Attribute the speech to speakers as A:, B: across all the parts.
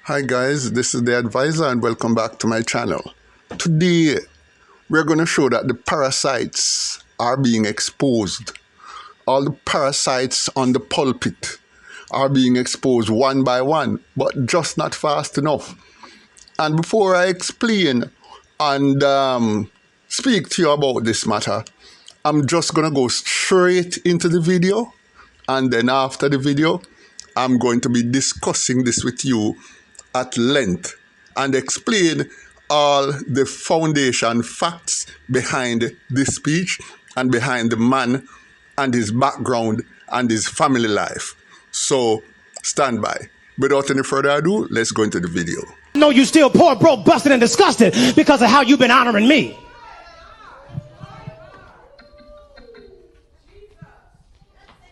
A: Hi guys, this is the Advisor and welcome back to my channel. Today we're going to show that the parasites are being exposed. All the parasites on the pulpit are being exposed one by one, but just not fast enough. And before I explain and speak to you about this matter, I'm just going to go straight into the video, and then after the video I'm going to be discussing this with you at length and explain all the foundation facts behind this speech and behind the man and his background and his family life. So stand by. Without any further ado, let's go into the video.
B: No, you still poor, broke, busted, and disgusted because of how you've been honoring me.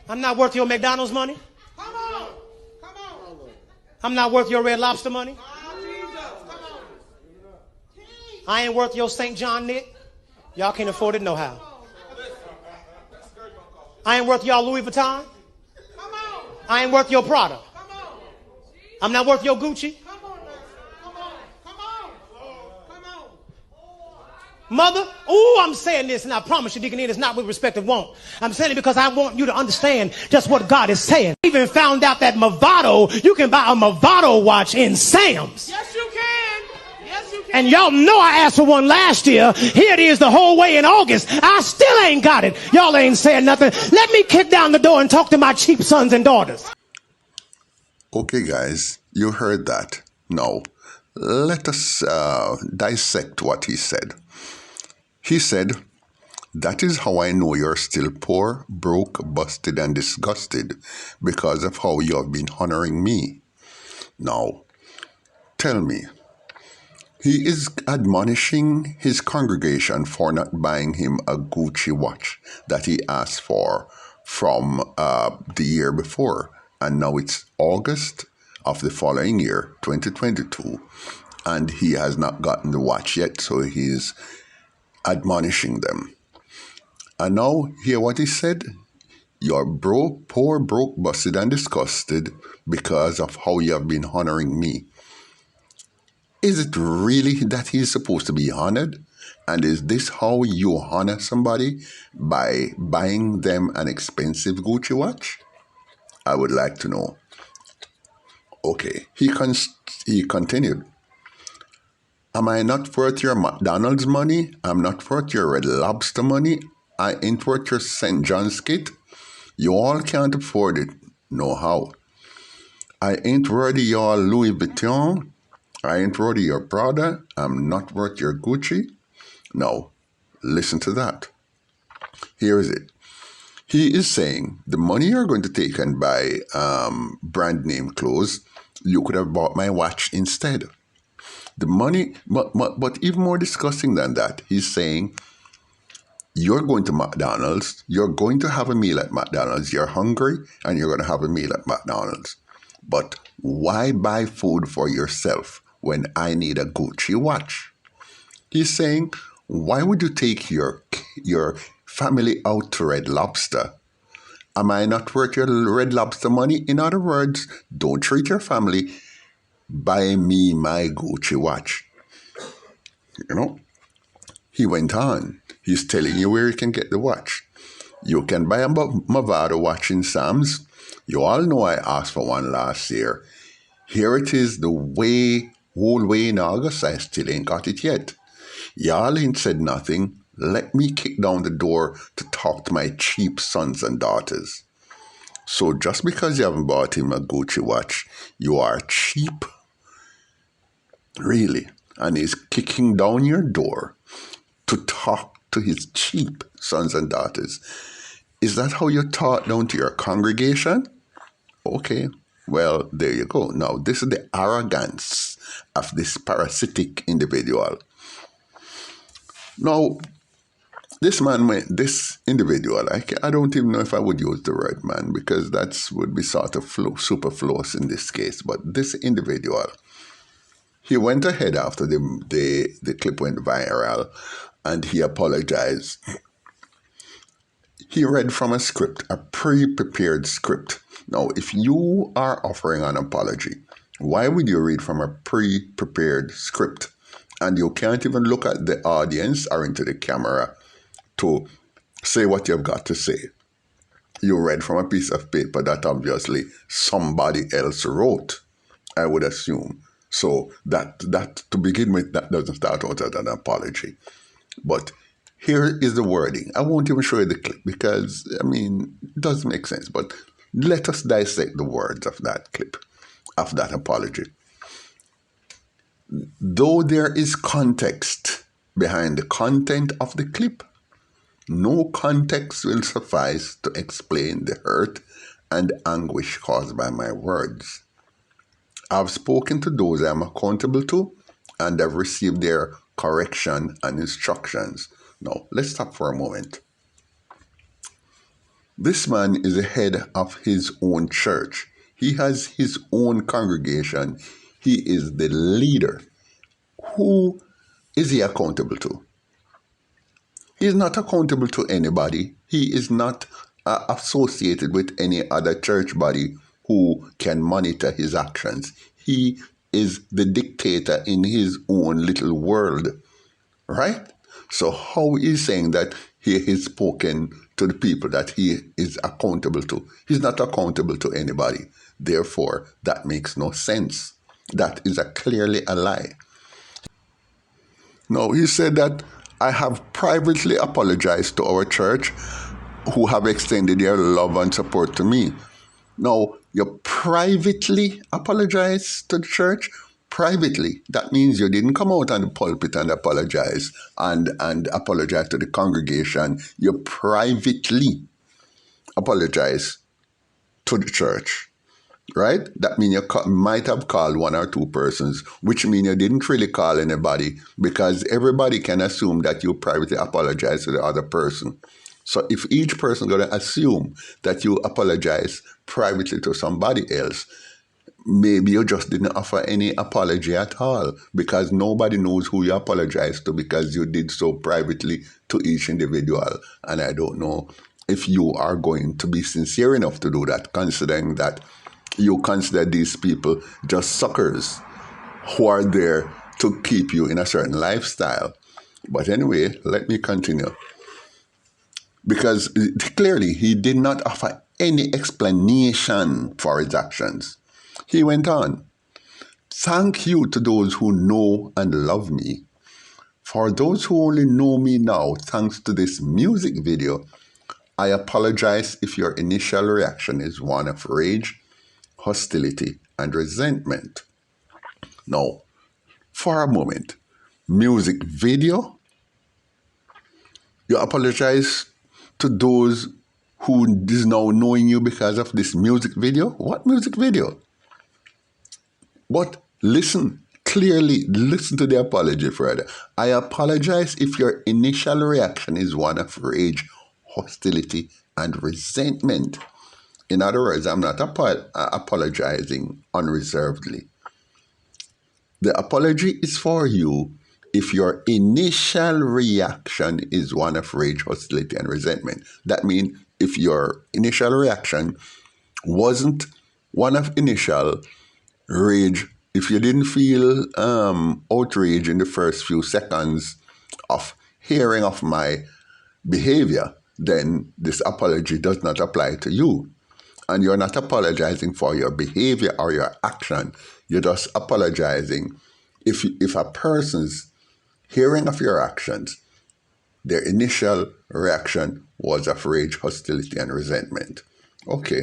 B: I'm not worth your McDonald's money.
C: Come on. Come on.
B: I'm not worth your Red Lobster money. I ain't worth your St. John knit. Y'all can't afford it no how. I ain't worth y'all Louis Vuitton.
C: Come on.
B: I ain't worth your Prada.
C: Come on.
B: I'm not worth your Gucci.
C: Come on. Come on. Come on. Come on.
B: Mother, I'm saying this, and I promise you, Deacon, it's not with respect of want. I'm saying it because I want you to understand just what God is saying. I even found out that Movado, you can buy a Movado watch in Sam's.
C: Yes, you can. Yes, you can.
B: And y'all know I asked for one last year. Here it is the whole way in August. I still ain't got it. Y'all ain't saying nothing. Let me kick down the door and talk to my cheap sons and daughters.
A: Okay guys, you heard that. Now, let us dissect what he said. He said, "That is how I know you're still poor, broke, busted, and disgusted because of how you have been honoring me." Now, tell me, he is admonishing his congregation for not buying him a Gucci watch that he asked for from the year before. And now it's August of the following year, 2022, and he has not gotten the watch yet, so he's admonishing them. And now, hear what he said? "You're broke, poor, broke, busted, and disgusted because of how you have been honoring me." Is it really that he's supposed to be honored? And is this how you honor somebody? By buying them an expensive Gucci watch? I would like to know. Okay, he continued. "Am I not worth your McDonald's money? I'm not worth your Red Lobster money. I ain't worth your St. John's kit. You all can't afford it. No how. I ain't worthy your Louis Vuitton. I ain't worthy your Prada. I'm not worth your Gucci." Now, listen to that. Here is it. He is saying, the money you're going to take and buy brand name clothes, you could have bought my watch instead. The money, but even more disgusting than that, he's saying, you're going to McDonald's, you're going to have a meal at McDonald's, you're hungry, and you're going to have a meal at McDonald's. But why buy food for yourself when I need a Gucci watch? He's saying, why would you take your family out to Red Lobster? Am I not worth your Red Lobster money? In other words, don't treat your family. Buy me my Gucci watch. You know? He went on. He's telling you where you can get the watch. You can buy a Movado watch in Sam's. You all know I asked for one last year. Here it is whole way in August. I still ain't got it yet. Y'all ain't said nothing. Let me kick down the door to talk to my cheap sons and daughters. So just because you haven't bought him a Gucci watch, you are cheap. Really. And he's kicking down your door to talk to his cheap sons and daughters. Is that how you talk down to your congregation? Okay, well, there you go. Now, this is the arrogance of this parasitic individual. Now, this individual, I don't even know if I would use the word man because that would be sort of superfluous in this case. But this individual, he went ahead after the clip went viral and he apologized. He read from a script, a pre-prepared script. Now, if you are offering an apology Why would you read from a pre-prepared script and you can't even look at the audience or into the camera to say what you've got to say? You read from a piece of paper that obviously somebody else wrote, I would assume. So that to begin with, that doesn't start out as an apology. But here is the wording. I won't even show you the clip because, it doesn't make sense. But let us dissect the words of that clip, of that apology. Though there is context behind the content of the clip, no context will suffice to explain the hurt and anguish caused by my words. I've spoken to those I am accountable to, and I've received their correction and instructions. Now, let's stop for a moment. This man is the head of his own church. He has his own congregation. He is the leader. Who is he accountable to? He is not accountable to anybody. He is not associated with any other church body who can monitor his actions. He is the dictator in his own little world, right? So how is saying that he has spoken to the people that he is accountable to? He's not accountable to anybody. Therefore, that makes no sense. That is clearly a lie. No, he said that I have privately apologized to our church who have extended their love and support to me. Now, you privately apologize to the church? Privately. That means you didn't come out on the pulpit and apologize and apologize to the congregation. You privately apologize to the church. Right? That means you might have called one or two persons, which means you didn't really call anybody because everybody can assume that you privately apologize to the other person. So if each person is going to assume that you apologize privately to somebody else, maybe you just didn't offer any apology at all because nobody knows who you apologize to because you did so privately to each individual. And I don't know if you are going to be sincere enough to do that, considering that you consider these people just suckers who are there to keep you in a certain lifestyle. But anyway, let me continue. Because clearly he did not offer any explanation for his actions. He went on, thank you to those who know and love me. For those who only know me now, thanks to this music video, I apologize if your initial reaction is one of rage, hostility, and resentment. Now, for a moment, music video? You apologize to those who is now knowing you because of this music video? What music video? But listen, clearly listen to the apology further. I apologize if your initial reaction is one of rage, hostility, and resentment. In other words, I'm not apologizing unreservedly. The apology is for you if your initial reaction is one of rage, hostility, and resentment. That means if your initial reaction wasn't one of initial rage, if you didn't feel outrage in the first few seconds of hearing of my behavior, then this apology does not apply to you. And you're not apologizing for your behavior or your action. You're just apologizing if a person's hearing of your actions, their initial reaction was of rage, hostility, and resentment. Okay.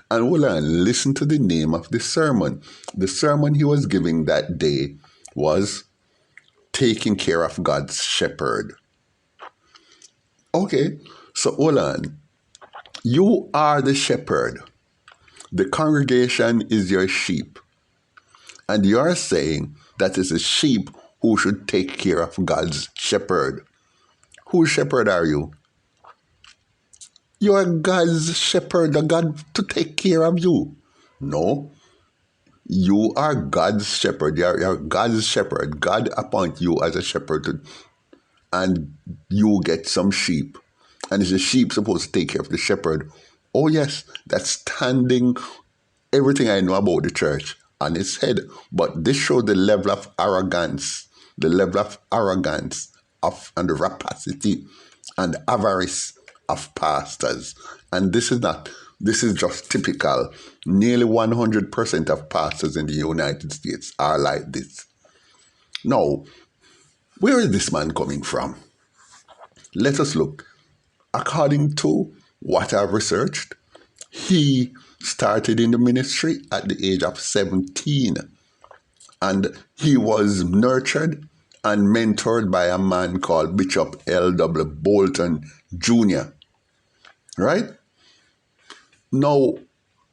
A: And we'll listen to the name of the sermon. The sermon he was giving that day was Taking Care of God's Shepherd. Okay, so hold on. You are the shepherd. The congregation is your sheep. And you're saying that it's a sheep who should take care of God's shepherd. Whose shepherd are you? You are God's shepherd, the God to take care of you. No, you are God's shepherd. You're God's shepherd. God appoints you as a shepherd, and you get some sheep. And is the sheep supposed to take care of the shepherd? Oh yes, that's standing everything I know about the church on his head. But this shows the level of arrogance, and the rapacity and avarice of pastors. And this is just typical. Nearly 100% of pastors in the United States are like this. Now, where is this man coming from? Let us look. According to what I've researched, he started in the ministry at the age of 17, and he was nurtured and mentored by a man called Bishop L.W. Bolton Jr. Right? Now,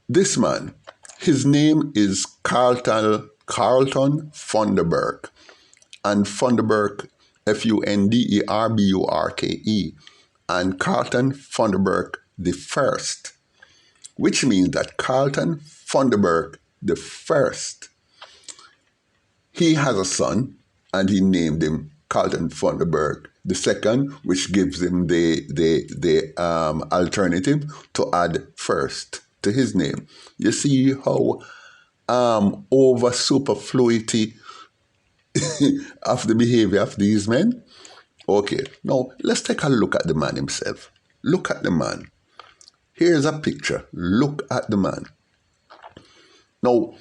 A: this man, his name is Carlton Funderburke, and Funderburke, Funderburke, and Carlton Funderburke the first, which means that Carlton Funderburke the first, he has a son, and he named him Carlton Funderburke the second, which gives him the alternative to add first to his name. You see how over superfluity of the behavior of these men? Okay, now let's take a look at the man himself. Look at the man. Here's a picture. Look at the man. Now,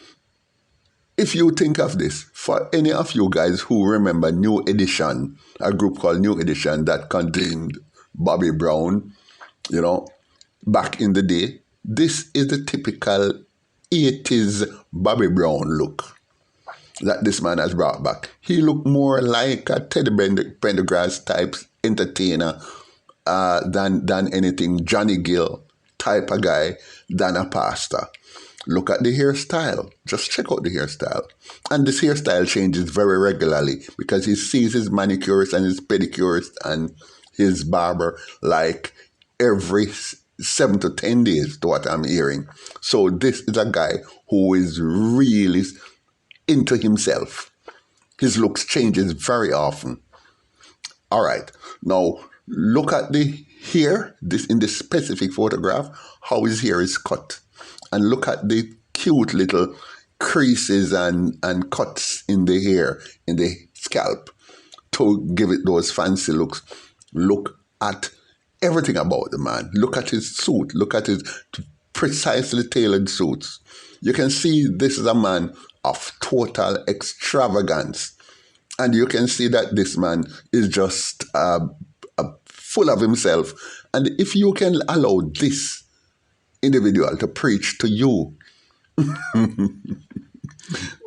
A: if you think of this, for any of you guys who remember New Edition, a group called New Edition that contained Bobby Brown, back in the day, this is the typical 80s Bobby Brown look that this man has brought back. He looked more like a Teddy Pendergrass type entertainer than anything, Johnny Gill type of guy, than a pastor. Look at the hairstyle. Just check out the hairstyle. And this hairstyle changes very regularly because he sees his manicurist and his pedicurist and his barber like every 7 to 10 days, to what I'm hearing. So this is a guy who is really into himself. His looks changes very often. All right. Now, look at the hair, in this specific photograph, how his hair is cut. And look at the cute little creases and cuts in the hair, in the scalp, to give it those fancy looks. Look at everything about the man. Look at his suit. Look at his precisely tailored suits. You can see this is a man of total extravagance. And you can see that this man is just full of himself. And if you can allow this individual to preach to you,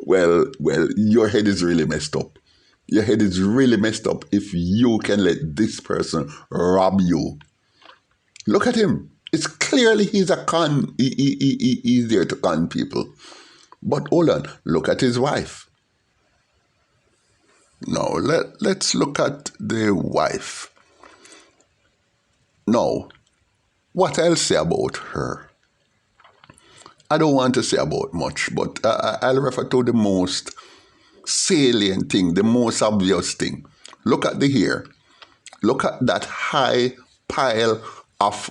A: well, your head is really messed up. Your head is really messed up if you can let this person rob you. Look at him. It's clearly he's a con. He's there to con people. But hold on, look at his wife. Now, let's look at the wife. Now, what I'll say about her, I don't want to say about much, but I'll refer to the most salient thing, the most obvious thing. Look at the hair. Look at that high pile of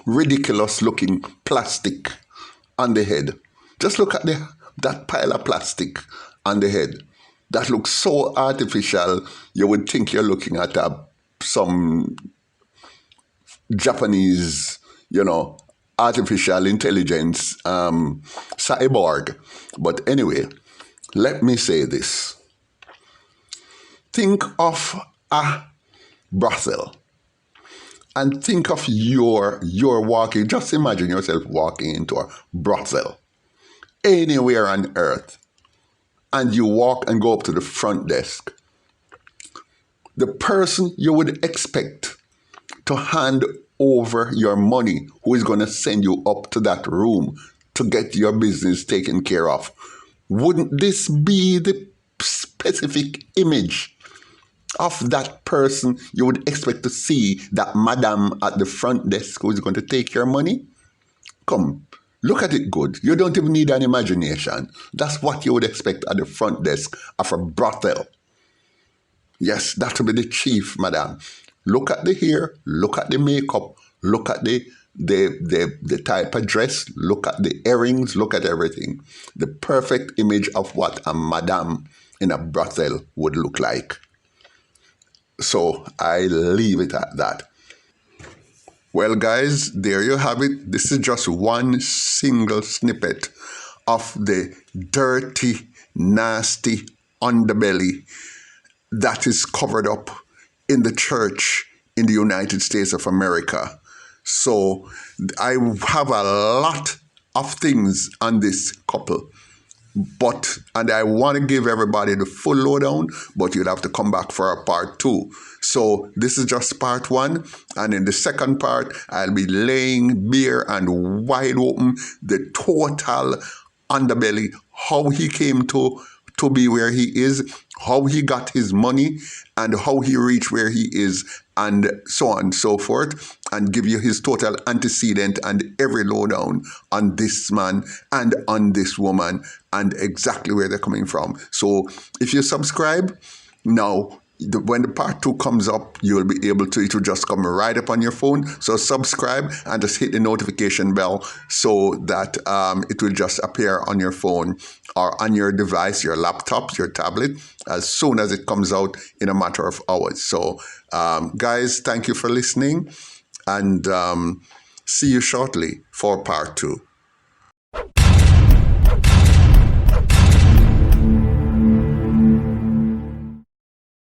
A: ridiculous looking plastic on the head. Just look at that pile of plastic on the head. That looks so artificial, you would think you're looking at some Japanese, artificial intelligence cyborg. But anyway, let me say this. Think of a brothel and think of your walking. Just imagine yourself walking into a brothel anywhere on earth, and you walk and go up to the front desk. The person you would expect to hand over your money, who is going to send you up to that room to get your business taken care of. Wouldn't this be the specific image of that person you would expect to see, that madam at the front desk who is going to take your money? Come, look at it good. You don't even need an imagination. That's what you would expect at the front desk of a brothel. Yes, that would be the chief, madam. Look at the hair, look at the makeup, look at the the type of dress, look at the earrings, look at everything. The perfect image of what a madam in a brothel would look like. So I leave it at that. Well, guys, there you have it. This is just one single snippet of the dirty, nasty underbelly that is covered up in the church in the United States of America. So I have a lot of things on this couple. And I want to give everybody the full lowdown, but you'd have to come back for a part 2. So this is just part 1. And in the second part, I'll be laying bare and wide open the total underbelly, how he came to be where he is, how he got his money, and how he reached where he is, and so on and so forth, and give you his total antecedent and every lowdown on this man and on this woman and exactly where they're coming from. So if you subscribe now, when the part 2 comes up, you'll be able to, it will just come right up on your phone. So subscribe and just hit the notification bell so that it will just appear on your phone or on your device, your laptop, your tablet, as soon as it comes out in a matter of hours. So guys, thank you for listening, and see you shortly for part 2.